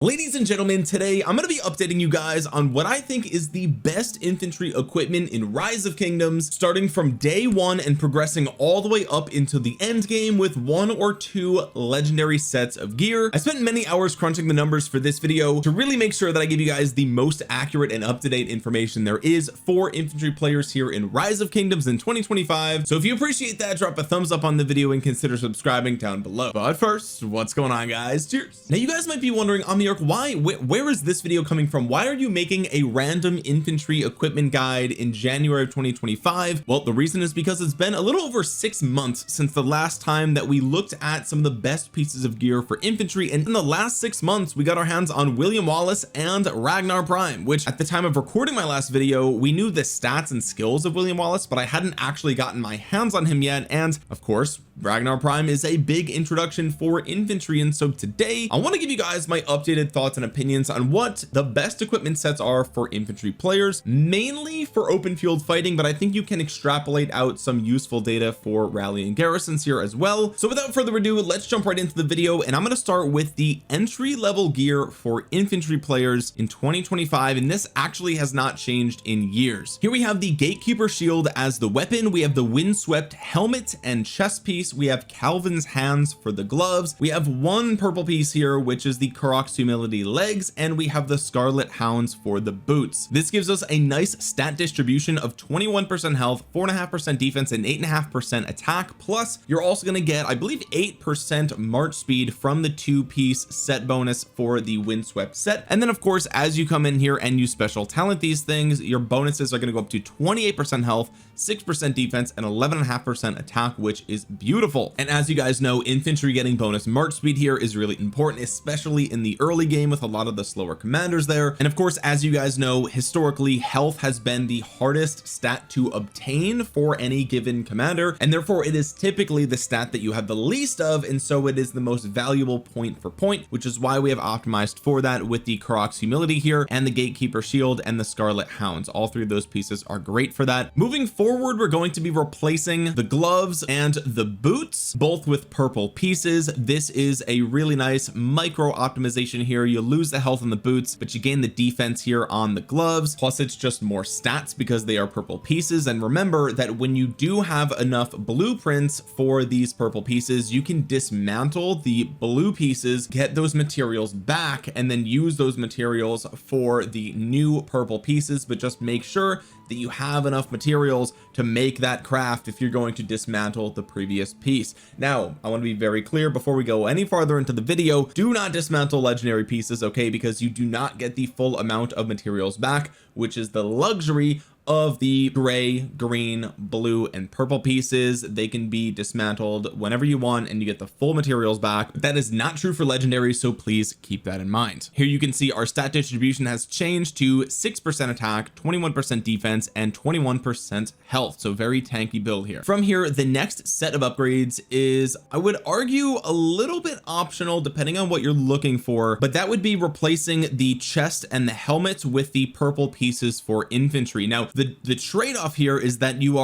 Ladies and gentlemen, today I'm going to be updating you guys on what I think is the best infantry equipment in Rise of Kingdoms, starting from day one and progressing all the way up into the end game with one or two legendary sets of gear. I spent many hours crunching the numbers for this video to really make sure that I give you guys the most accurate and up-to-date information there is for infantry players here in Rise of Kingdoms in 2025. So if you appreciate that, drop a thumbs up on the video and consider subscribing down below. But first, what's going on, guys? Cheers. Now you guys might be wondering, Omniarch, where is this video coming from? Why are you making a random infantry equipment guide in January of 2025? Well, the reason is because it's been a little over 6 months since the last time that we looked at some of the best pieces of gear for infantry, and in the last 6 months we got our hands on William Wallace and Ragnar Prime, which at the time of recording my last video we knew the stats and skills of William Wallace, but I hadn't actually gotten my hands on him yet. And of course Ragnar Prime is a big introduction for infantry, and so today I want to give you guys my updated thoughts and opinions on what the best equipment sets are for infantry players, mainly for open field fighting, but I think you can extrapolate out some useful data for rallying garrisons here as well. So without further ado, let's jump right into the video, and I'm going to start with the entry level gear for infantry players in 2025, and this actually has not changed in years. Here we have the Gatekeeper shield as the weapon, we have the windswept helmet and chest piece, we have Calvin's hands for the gloves, we have one purple piece here which is the Karuak's humility legs, and we have the Scarlet Hounds for the boots. This gives us a nice stat distribution of 21% health, 4.5% defense, and 8.5% attack, plus you're also going to get, I believe, 8% march speed from the 2-piece set bonus for the windswept set. And then of course as you come in here and you special talent these things, your bonuses are going to go up to 28% health, 6% defense, and 11.5% attack, which is beautiful. And as you guys know, infantry getting bonus march speed here is really important, especially in the early game with a lot of the slower commanders there. And of course, as you guys know, historically health has been the hardest stat to obtain for any given commander, and therefore it is typically the stat that you have the least of, and so it is the most valuable point for point, which is why we have optimized for that with the Karuak's humility here and the Gatekeeper shield and the Scarlet Hounds. All three of those pieces are great for that. Moving forward, we're going to be replacing the gloves and the boots, both with purple pieces. This is a really nice micro optimization here. You lose the health on the boots, but you gain the defense here on the gloves, plus it's just more stats because they are purple pieces. And remember that when you do have enough blueprints for these purple pieces, you can dismantle the blue pieces, get those materials back, and then use those materials for the new purple pieces. But just make sure that you have enough materials to make that craft if you're going to dismantle the previous piece. Now I want to be very clear before we go any farther into the video, do not dismantle legendary pieces, okay, because you do not get the full amount of materials back, which is the luxury of the gray, green, blue, and purple pieces. They can be dismantled whenever you want and you get the full materials back. That is not true for legendary, so please keep that in mind. Here you can see our stat distribution has changed to 6% attack, 21% defense, and 21% health, so very tanky build here. From here, the next set of upgrades is, I would argue, a little bit optional depending on what you're looking for, but that would be replacing the chest and the helmet with the purple pieces for infantry. Now the trade-off here is that you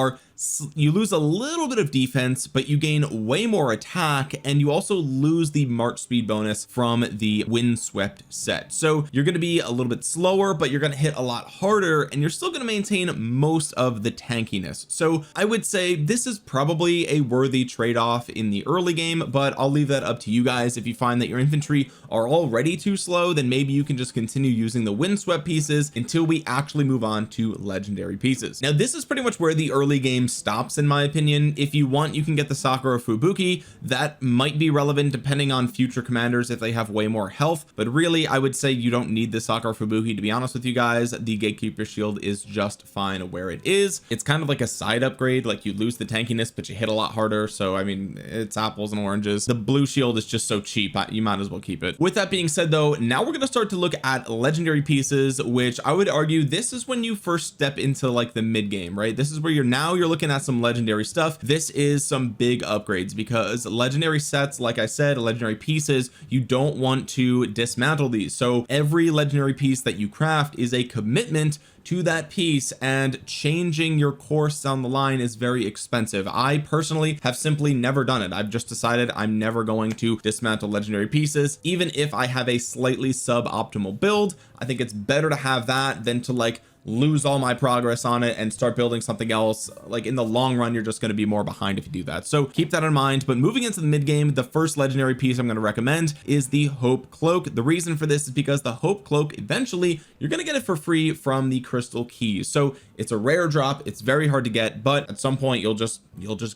lose a little bit of defense, but you gain way more attack, and you also lose the march speed bonus from the windswept set. So you're going to be a little bit slower, but you're going to hit a lot harder, and you're still going to maintain most of the tankiness. So I would say this is probably a worthy trade-off in the early game, but I'll leave that up to you guys. If you find that your infantry are already too slow, then maybe you can just continue using the windswept pieces until we actually move on to legendary pieces. Now this is pretty much where the early game stops, in my opinion. If you want, you can get the Sakura Fubuki. That might be relevant depending on future commanders if they have way more health, but really I would say you don't need the Sakura Fubuki, to be honest with you guys. The Gatekeeper shield is just fine where it is. It's kind of like a side upgrade, like you lose the tankiness but you hit a lot harder, so I mean, it's apples and oranges. The blue shield is just so cheap, you might as well keep it. With that being said though, now we're going to start to look at legendary pieces, which I would argue this is when you first step into like the mid game, right? This is where you're looking looking at some legendary stuff, this is some big upgrades, because legendary sets, like I said, legendary pieces, you don't want to dismantle these. So every legendary piece that you craft is a commitment to that piece, and changing your course down the line is very expensive. I personally have simply never done it. I've just decided I'm never going to dismantle legendary pieces, even if I have a slightly suboptimal build. I think it's better to have that than to like lose all my progress on it and start building something else. Like in the long run, you're just going to be more behind if you do that, so keep that in mind. But moving into the mid game, the first legendary piece I'm going to recommend is the Hope Cloak. The reason for this is because the Hope Cloak, eventually you're going to get it for free from the crystal keys. So it's a rare drop, it's very hard to get, but at some point you'll just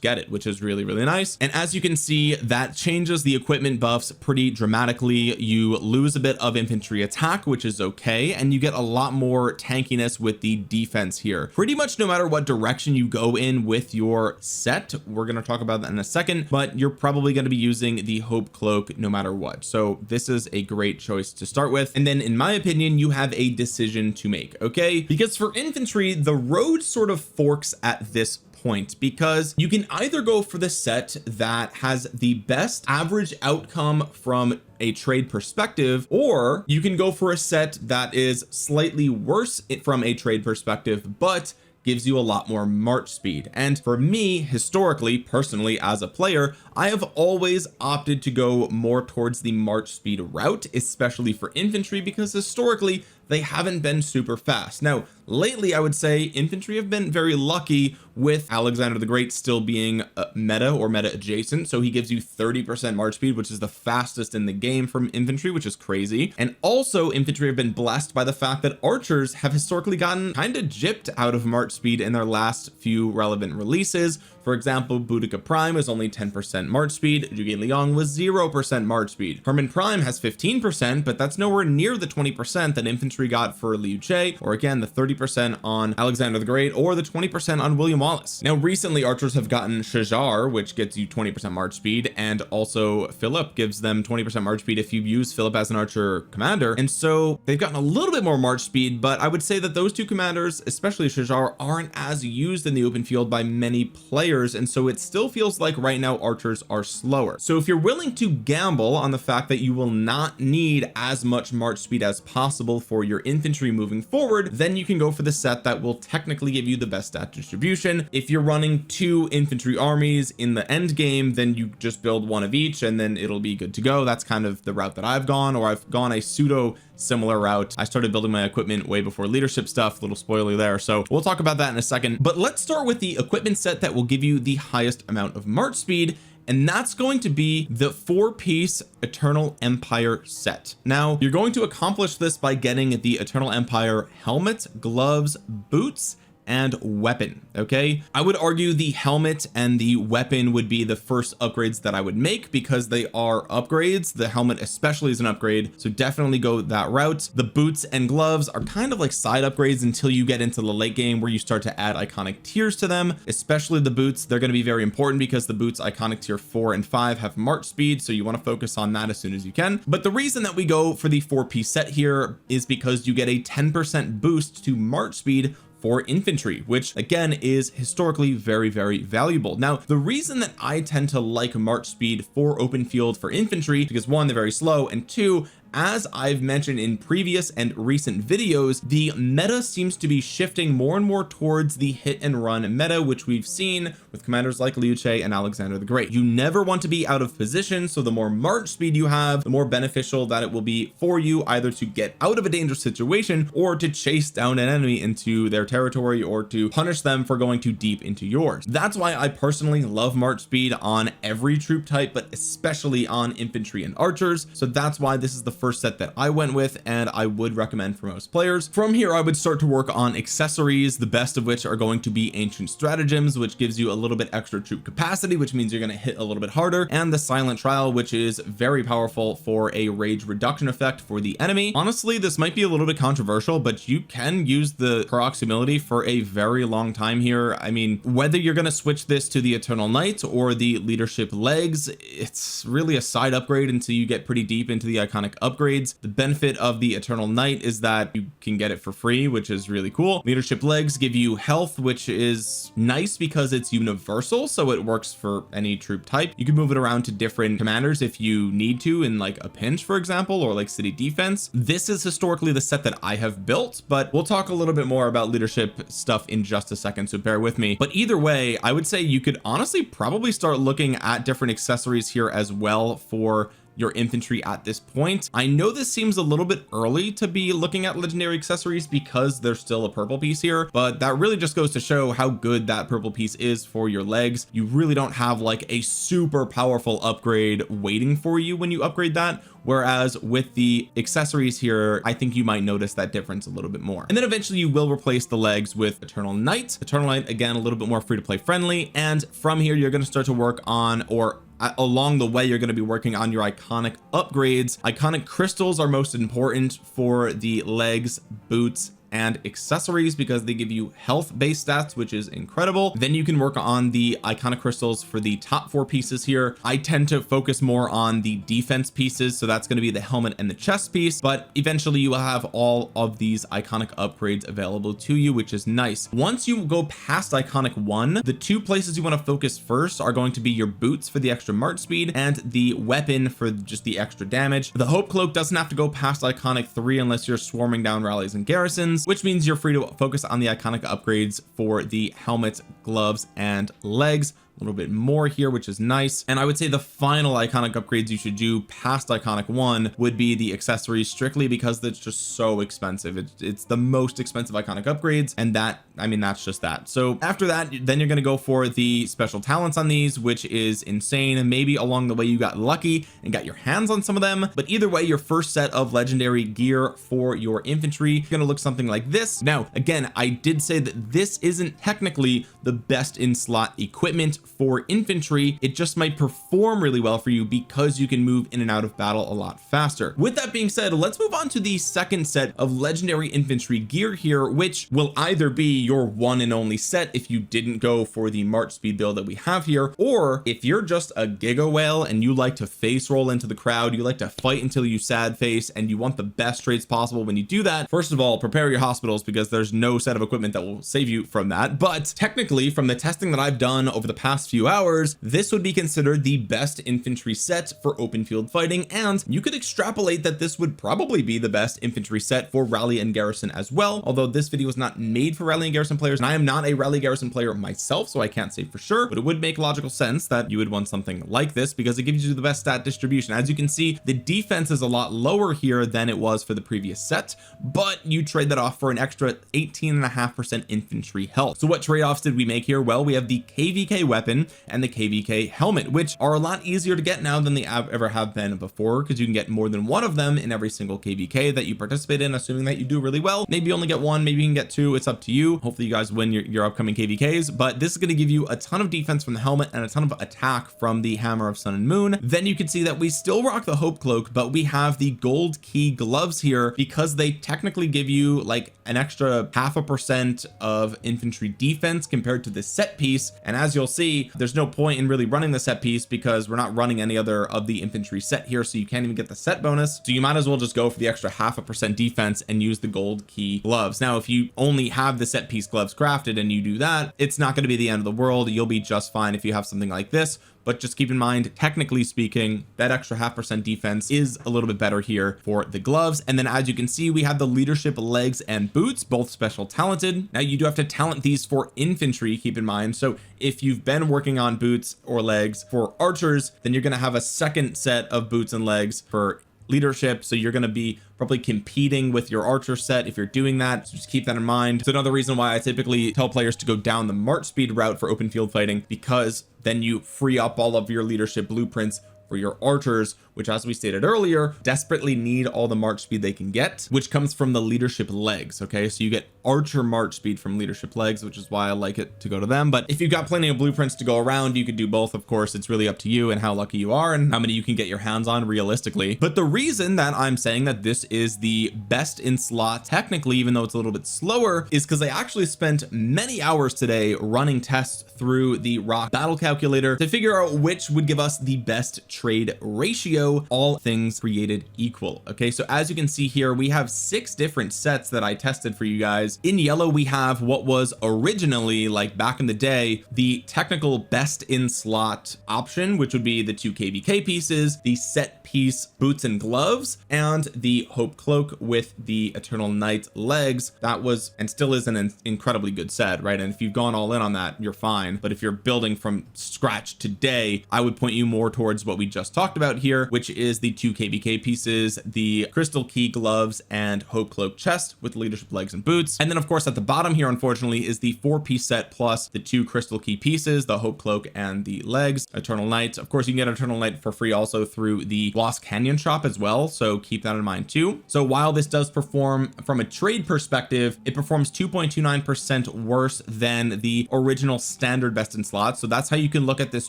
get it, which is really, really nice. And as you can see, that changes the equipment buffs pretty dramatically. You lose a bit of infantry attack, which is okay, and you get a lot more tankiness with the defense here. Pretty much no matter what direction you go in with your set, we're going to talk about that in a second, but you're probably going to be using the Hope Cloak no matter what. So this is a great choice to start with. And then in my opinion, you have a decision to make, okay? Because for infantry, the road sort of forks at this point, because you can either go for the set that has the best average outcome from a trade perspective, or you can go for a set that is slightly worse from a trade perspective but gives you a lot more march speed. And for me, historically, personally, as a player, I have always opted to go more towards the march speed route, especially for infantry, because historically they haven't been super fast. Now lately, I would say infantry have been very lucky with Alexander the Great still being meta or meta adjacent, so he gives you 30% march speed, which is the fastest in the game from infantry, which is crazy. And also infantry have been blessed by the fact that archers have historically gotten kind of gypped out of march speed in their last few relevant releases. For example, Boudica Prime is only 10% march speed, Zhuge Liang was 0% march speed, Hermann Prime has 15%, but that's nowhere near the 20% that infantry got for Liu Che, or again the 30% on Alexander the Great, or the 20% on William Wallace. Now recently archers have gotten Shajar, which gets you 20% march speed, and also Philip gives them 20% march speed if you use Philip as an archer commander, and so they've gotten a little bit more march speed. But I would say that those two commanders, especially Shajar, aren't as used in the open field by many players, and so it still feels like right now archers are slower. So if you're willing to gamble on the fact that you will not need as much march speed as possible for your infantry moving forward, then you can go for the set that will technically give you the best stat distribution. If you're running 2 infantry armies in the end game, then you just build one of each and then it'll be good to go. That's kind of the route that I've gone, or I've gone a pseudo similar route. I started building my equipment way before leadership stuff, little spoiler there, so we'll talk about that in a second. But let's start with the equipment set that will give you the highest amount of march speed, and that's going to be the 4-piece Eternal Empire set. Now you're going to accomplish this by getting the Eternal Empire helmet, gloves, boots, and weapon. Okay, I would argue the helmet and the weapon would be the first upgrades that I would make, because they are upgrades. The helmet especially is an upgrade, so definitely go that route. The boots and gloves are kind of like side upgrades until you get into the late game, where you start to add iconic tiers to them. Especially the boots, they're going to be very important, because the boots iconic tier 4 and 5 have march speed, so you want to focus on that as soon as you can. But the reason that we go for the 4-piece set here is because you get a 10% boost to march speed for infantry, which again is historically very, very valuable. Now the reason that I tend to like march speed for open field for infantry, because 1, they're very slow, and 2, as I've mentioned in previous and recent videos, the meta seems to be shifting more and more towards the hit and run meta, which we've seen with commanders like Liu Che and Alexander the Great. You never want to be out of position, so the more march speed you have, the more beneficial that it will be for you, either to get out of a dangerous situation or to chase down an enemy into their territory, or to punish them for going too deep into yours. That's why I personally love march speed on every troop type, but especially on infantry and archers. So that's why this is the first set that I went with, and I would recommend for most players. From here I would start to work on accessories, the best of which are going to be ancient stratagems, which gives you a little bit extra troop capacity, which means you're going to hit a little bit harder, and the silent trial, which is very powerful for a rage reduction effect for the enemy. Honestly, this might be a little bit controversial, but you can use the Karuak's humility for a very long time here. I mean, whether you're going to switch this to the Eternal Knight or the leadership legs, it's really a side upgrade until you get pretty deep into the iconic upgrades. The benefit of the Eternal Knight is that you can get it for free, which is really cool. Leadership legs give you health, which is nice because it's universal, so it works for any troop type. You can move it around to different commanders if you need to in like a pinch, for example, or like city defense. This is historically the set that I have built, but we'll talk a little bit more about leadership stuff in just a second, so bear with me. But either way, I would say you could honestly probably start looking at different accessories here as well for your infantry at this point. I know this seems a little bit early to be looking at legendary accessories because there's still a purple piece here, but that really just goes to show how good that purple piece is for your legs. You really don't have like a super powerful upgrade waiting for you when you upgrade that, whereas with the accessories here, I think you might notice that difference a little bit more. And then eventually you will replace the legs with Eternal Knight. Eternal Knight, again, a little bit more free to play friendly, and from here you're going to start to work on, or along the way you're going to be working on your iconic upgrades. Iconic crystals are most important for the legs, boots, and accessories because they give you health based stats, which is incredible. Then you can work on the iconic crystals for the top 4 pieces here. I tend to focus more on the defense pieces, so that's going to be the helmet and the chest piece, but eventually you will have all of these iconic upgrades available to you, which is nice. Once you go past iconic 1, the 2 places you want to focus first are going to be your boots for the extra march speed and the weapon for just the extra damage. The hope cloak doesn't have to go past iconic 3 unless you're swarming down rallies and garrisons, which means you're free to focus on the iconic upgrades for the helmet, gloves, and legs. A little bit more here, which is nice. And I would say the final iconic upgrades you should do past iconic 1 would be the accessories, strictly because it's just so expensive. It's the most expensive iconic upgrades, and that, I mean, that's just that. So after that, then you're going to go for the special talents on these, which is insane. And maybe along the way you got lucky and got your hands on some of them, but either way, your first set of legendary gear for your infantry is going to look something like this. Now again, I did say that this isn't technically the best in slot equipment for infantry. It just might perform really well for you because you can move in and out of battle a lot faster. With that being said, let's move on to the second set of legendary infantry gear here, which will either be your one and only set if you didn't go for the march speed build that we have here, or if you're just a giga whale and you like to face roll into the crowd, you like to fight until you sad face, and you want the best trades possible when you do that. First of all, prepare your hospitals because there's no set of equipment that will save you from that. But technically, from the testing that I've done over the past few hours, this would be considered the best infantry set for open field fighting, and you could extrapolate that this would probably be the best infantry set for rally and garrison as well, although this video is not made for rally and garrison players, and I am not a rally garrison player myself, so I can't say for sure, but it would make logical sense that you would want something like this because it gives you the best stat distribution. As you can see, the defense is a lot lower here than it was for the previous set, but you trade that off for an extra 18.5% infantry health. So what trade-offs did we make here? Well, we have the KVK weapon and the KVK helmet, which are a lot easier to get now than they ever have been before, because you can get more than one of them in every single KVK that you participate in, assuming that you do really well. Maybe you only get one, maybe you can get two, it's up to you. Hopefully you guys win your upcoming KVKs, but this is going to give you a ton of defense from the helmet and a ton of attack from the hammer of sun and moon. Then you can see that we still rock the hope cloak, but we have the gold key gloves here because they technically give you like an extra 0.5% of infantry defense compared to the set piece. And as you'll see, there's no point in really running the set piece because we're not running any other of the infantry set here, so you can't even get the set bonus. So you might as well just go for the extra 0.5% defense and use the gold key gloves. Now if you only have the set piece gloves crafted and you do that, it's not going to be the end of the world. You'll be just fine if you have something like this, but just keep in mind, technically speaking, that extra 0.5% defense is a little bit better here for the gloves. And then as you can see, we have the leadership legs and boots, both special talented. Now you do have to talent these for infantry, keep in mind. So if you've been working on boots or legs for archers, then you're going to have a second set of boots and legs for leadership, so you're going to be probably competing with your archer set if you're doing that, so just keep that in mind. It's another reason why I typically tell players to go down the march speed route for open field fighting, because then you free up all of your leadership blueprints for your archers, which, as we stated earlier, desperately need all the march speed they can get, which comes from the leadership legs. Okay, so you get archer march speed from leadership legs, which is why I like it to go to them. But if you've got plenty of blueprints to go around, you could do both. Of course, it's really up to you and how lucky you are and how many you can get your hands on realistically. But the reason that I'm saying that this is the best in slot technically, even though it's a little bit slower, is because I actually spent many hours today running tests through the rock battle calculator to figure out which would give us the best trade ratio, all things created equal. Okay, so as you can see here, we have 6 different sets that I tested for you guys. In yellow, we have what was originally, like back in the day, the technical best in slot option, which would be the 2 kvk pieces, the set piece boots and gloves, and the hope cloak with the eternal night legs. That was and still is an incredibly good set, right? And if you've gone all in on that, you're fine. But if you're building from scratch today, I would point you more towards what we just talked about here, which is the 2 kvk pieces, the crystal key gloves, and hope cloak chest with leadership legs and boots. And then of course at the bottom here, unfortunately, is the 4-piece set plus the 2 crystal key pieces, the hope cloak and the legs, eternal night. Of course, you can get eternal night for free also through the Lost Canyon shop as well, so keep that in mind too. So while this does perform from a trade perspective, it performs 2.29% worse than the original standard best in slot. So that's how you can look at this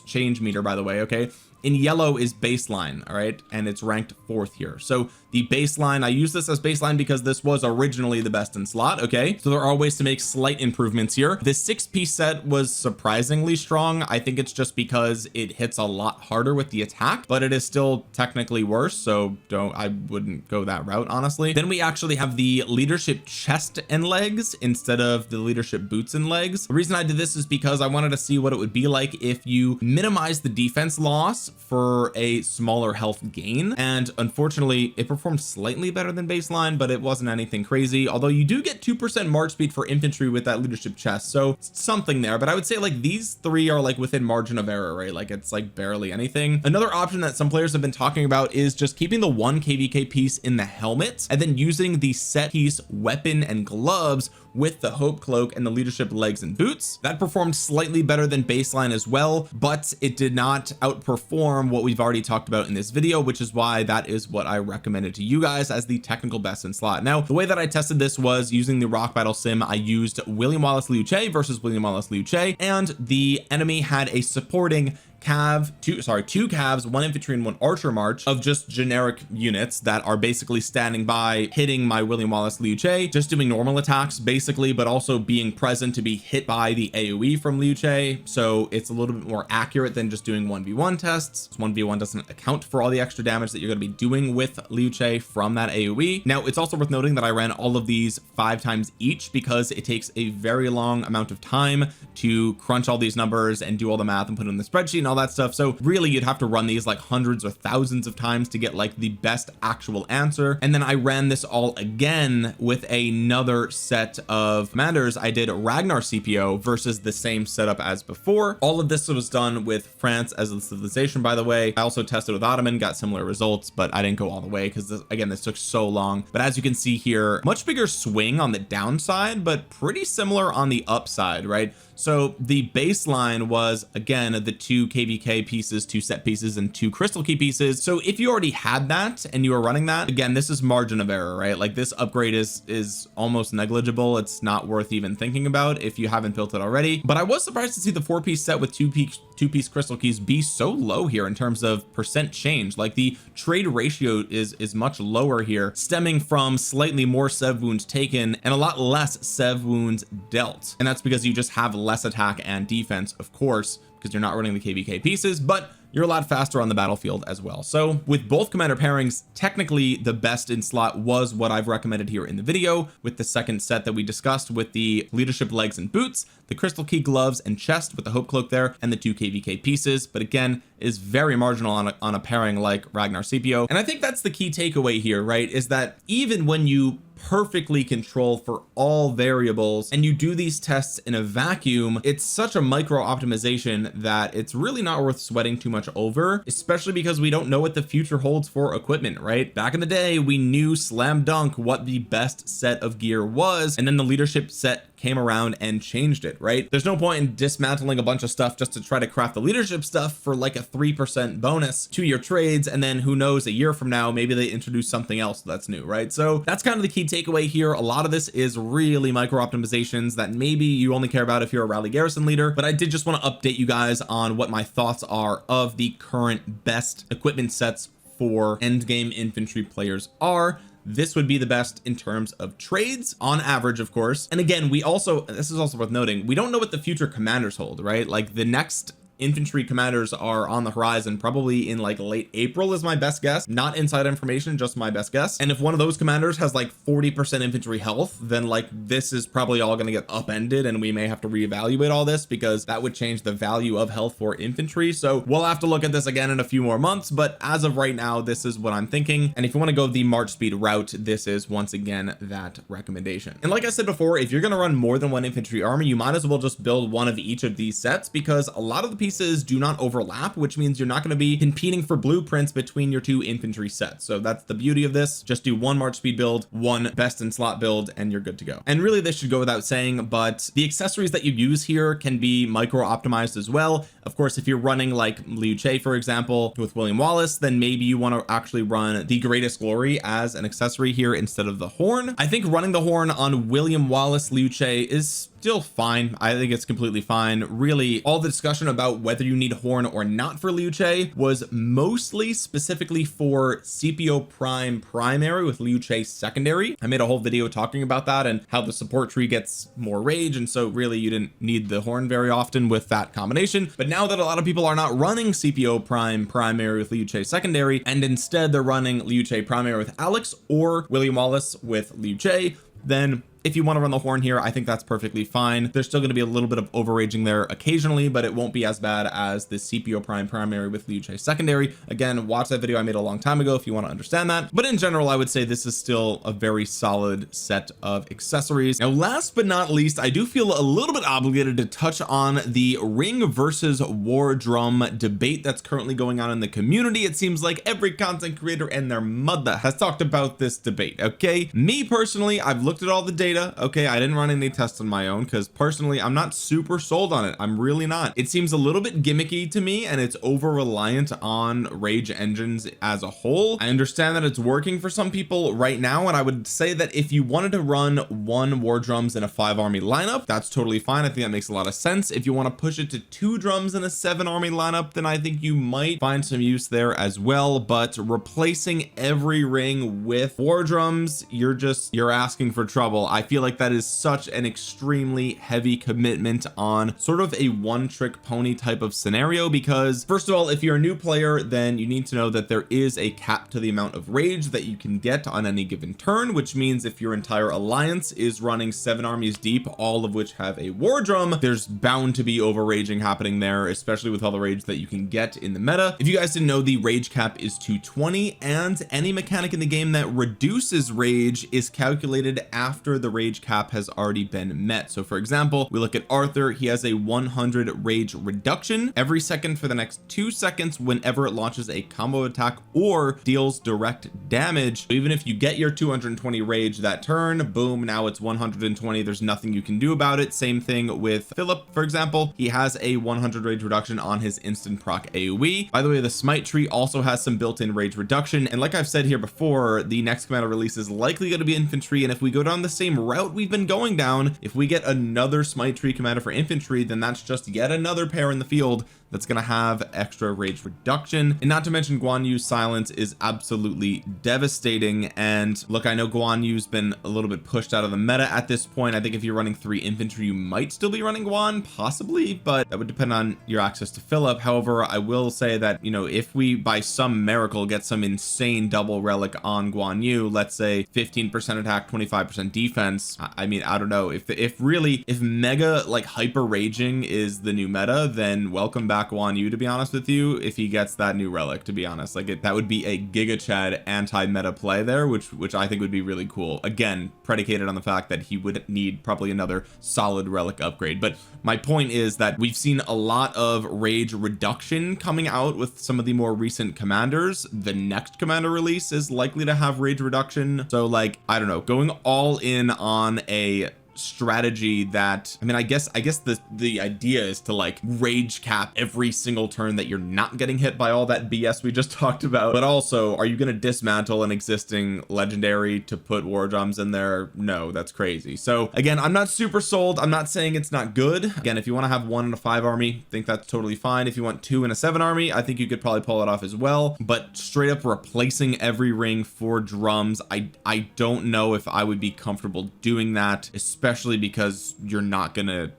change meter, by the way. Okay, in yellow is baseline, all right, and it's ranked 4th here. So the baseline, I use this as baseline because this was originally the best in slot. Okay, so there are ways to make slight improvements here. This 6-piece set was surprisingly strong. I think it's just because it hits a lot harder with the attack, but it is still technically worse, so I wouldn't go that route, honestly. Then we actually have the leadership chest and legs instead of the leadership boots and legs. The reason I did this is because I wanted to see what it would be like if you minimize the defense loss for a smaller health gain, and unfortunately it performed slightly better than baseline, but it wasn't anything crazy, although you do get 2% march speed for infantry with that leadership chest, so something there. But I would say like these 3 are like within margin of error, right? Like it's like barely anything. Another option that some players have been talking about is just keeping the 1 kvk piece in the helmet and then using the set piece weapon and gloves with the hope cloak and the leadership legs and boots. That performed slightly better than baseline as well, but it did not outperform what we've already talked about in this video, which is why that is what I recommended to you guys as the technical best in slot. Now, the way that I tested this was using the rock battle sim. I used William Wallace Liu Che versus William Wallace Liu Che, and the enemy had a supporting two calves, 1 infantry and 1 archer march of just generic units that are basically standing by hitting my William Wallace Liu Che, just doing normal attacks basically, but also being present to be hit by the AoE from Liu Che. So it's a little bit more accurate than just doing 1v1 tests. 1v1 doesn't account for all the extra damage that you're going to be doing with Liu Che from that AoE. Now it's also worth noting that I ran all of these 5 times each because it takes a very long amount of time to crunch all these numbers and do all the math and put it in the spreadsheet and all that stuff. So really you'd have to run these like hundreds or thousands of times to get like the best actual answer. And then I ran this all again with another set of commanders. I did Ragnar CPO versus the same setup as before. All of this was done with France as a civilization, by the way. I also tested with Ottoman, got similar results, but I didn't go all the way because again, this took so long. But as you can see here, much bigger swing on the downside, but pretty similar on the upside, right? So the baseline was again the 2 kvk pieces, 2 set pieces, and 2 crystal key pieces. So if you already had that and you were running that, again, this is margin of error, right? Like this upgrade is almost negligible. It's not worth even thinking about if you haven't built it already. But I was surprised to see the 4-piece set with 2-piece crystal keys be so low here in terms of percent change. Like the trade ratio is much lower here, stemming from slightly more sev wounds taken and a lot less sev wounds dealt. And that's because you just have less attack and defense, of course, because you're not running the kvk pieces, but you're a lot faster on the battlefield as well. So with both commander pairings, technically the best in slot was what I've recommended here in the video, with the second set that we discussed with the leadership legs and boots, the crystal key gloves and chest with the hope cloak there, and the 2 kvk pieces. But again, is very marginal on a pairing like Ragnar Scipio. And I think that's the key takeaway here, right? Is that even when you perfectly control for all variables and you do these tests in a vacuum, it's such a micro optimization that it's really not worth sweating too much over, especially because we don't know what the future holds for equipment, right? Back in the day, we knew slam dunk what the best set of gear was, and then the leadership set came around and changed it, right? There's no point in dismantling a bunch of stuff just to try to craft the leadership stuff for like a 3% bonus to your trades, and then who knows, a year from now maybe they introduce something else that's new, right? So that's kind of the key takeaway here. A lot of this is really micro optimizations that maybe you only care about if you're a rally garrison leader, but I did just want to update you guys on what my thoughts are of the current best equipment sets for end game infantry players are. This would be the best in terms of trades on average, of course. And again, this is also worth noting, we don't know what the future commanders hold, right? Like the next infantry commanders are on the horizon, probably in like late April is my best guess, not inside information, just my best guess. And if one of those commanders has like 40% infantry health, then like this is probably all going to get upended and we may have to reevaluate all this, because that would change the value of health for infantry. So we'll have to look at this again in a few more months, but as of right now, this is what I'm thinking. And if you want to go the March speed route, this is once again that recommendation. And like I said before, if you're going to run more than one infantry army, you might as well just build one of each of these sets, because a lot of the pieces do not overlap, which means you're not going to be competing for blueprints between your two infantry sets. So that's the beauty of this. Just do one March speed build, one best in slot build, and you're good to go. And really this should go without saying, but the accessories that you use here can be micro optimized as well. Of course, if you're running like Liu Che, for example, with William Wallace, then maybe you want to actually run the Greatest Glory as an accessory here instead of the horn. I think running the horn on William Wallace Liu Che is still fine. I think it's completely fine. Really, all the discussion about whether you need horn or not for Liu Che was mostly specifically for CPO prime primary with Liu Che secondary. I made a whole video talking about that and how the support tree gets more rage, and so really you didn't need the horn very often with that combination. But now that a lot of people are not running CPO prime primary with Liu Che secondary, and instead they're running Liu Che primary with Alex or William Wallace with Liu Che, then if you want to run the horn here, I think that's perfectly fine. There's still going to be a little bit of overraging there occasionally, but it won't be as bad as the CPO prime primary with Liu Che secondary. Again, watch that video I made a long time ago if you want to understand that. But in general, I would say this is still a very solid set of accessories. Now, last but not least, I do feel a little bit obligated to touch on the ring versus war drum debate that's currently going on in the community. It seems like every content creator and their mother has talked about this debate. Okay, me personally, I've looked at all the data. Okay, I didn't run any tests on my own because personally I'm not super sold on it. I'm really not. It seems a little bit gimmicky to me, and it's over reliant on rage engines as a whole. I understand that it's working for some people right now, and I would say that if you wanted to run one war drums in a 5 army lineup, that's totally fine. I think that makes a lot of sense. If you want to push it to 2 drums in a 7 army lineup, then I think you might find some use there as well. But replacing every ring with war drums, you're asking for trouble. I feel like that is such an extremely heavy commitment on sort of a one-trick pony type of scenario, because first of all, if you're a new player, then you need to know that there is a cap to the amount of rage that you can get on any given turn, which means if your entire alliance is running 7 armies deep, all of which have a war drum, there's bound to be overraging happening there, especially with all the rage that you can get in the meta. If you guys didn't know, the rage cap is 220, and any mechanic in the game that reduces rage is calculated after the rage cap has already been met. So for example, we look at Arthur, he has a 100 rage reduction every second for the next 2 seconds whenever it launches a combo attack or deals direct damage. So even if you get your 220 rage that turn, boom, now it's 120. There's nothing you can do about it. Same thing with Philip, for example, he has a 100 rage reduction on his instant proc AoE. By the way, the smite tree also has some built-in rage reduction, and like I've said here before, the next commander release is likely going to be infantry, and if we go down the same route we've been going down, if we get another smite tree commander for infantry, then that's just yet another pair in the field that's going to have extra rage reduction. And not to mention Guan Yu's silence is absolutely devastating. And look, I know Guan Yu's been a little bit pushed out of the meta at this point. I think if you're running 3 infantry, you might still be running Guan, possibly, but that would depend on your access to Philip. However, I will say that, you know, if we by some miracle get some insane double relic on Guan Yu, let's say 15% attack, 25% defense, I mean, I don't know, if mega like hyper raging is the new meta, then welcome back Guan Yu, to be honest with you, if he gets that new relic, to be honest. Like that would be a Giga Chad anti-meta play there, which I think would be really cool, again predicated on the fact that he would need probably another solid relic upgrade. But my point is that we've seen a lot of rage reduction coming out with some of the more recent commanders. The next commander release is likely to have rage reduction, so like, I don't know, going all in on a strategy that, I mean, I guess the idea is to like rage cap every single turn that you're not getting hit by all that BS we just talked about. But also, are you going to dismantle an existing legendary to put war drums in there? No, that's crazy. So again, I'm not super sold. I'm not saying it's not good. Again, if you want to have 1 in a 5 army, I think that's totally fine. If you want 2 in a 7 army, I think you could probably pull it off as well. But straight up replacing every ring for drums, I don't know if I would be comfortable doing that, especially because you're not gonna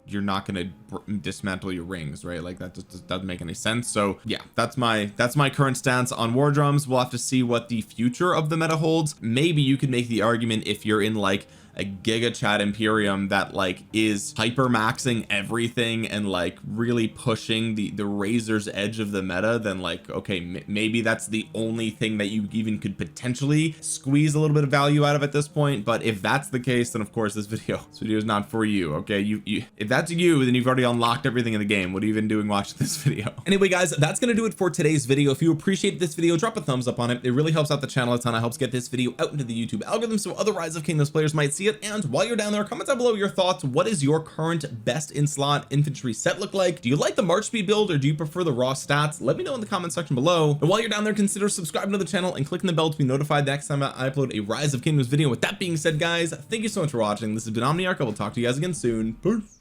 dismantle your rings, right? Like that just doesn't make any sense. So yeah, that's my current stance on war drums. We'll have to see what the future of the meta holds. Maybe you could make the argument if you're in like a giga chat imperium that like is hyper maxing everything and like really pushing the razor's edge of the meta, then like, okay, maybe that's the only thing that you even could potentially squeeze a little bit of value out of at this point. But if that's the case, then of course this video is not for you. Okay, you if that's you, then you've already unlocked everything in the game. What are you even doing watching this video? Anyway guys, that's gonna do it for today's video. If you appreciate this video, drop a thumbs up on it. It really helps out the channel a ton. It helps get this video out into the YouTube algorithm so other Rise of Kingdoms players might see it. And while you're down there, comment down below your thoughts. What is your current best in slot infantry set look like? Do you like the March speed build or do you prefer the raw stats? Let me know in the comment section below. And while you're down there, consider subscribing to the channel and clicking the bell to be notified the next time I upload a Rise of Kingdoms video. With that being said guys, thank you so much for watching. This has been Omniarch. I will talk to you guys again soon. Peace.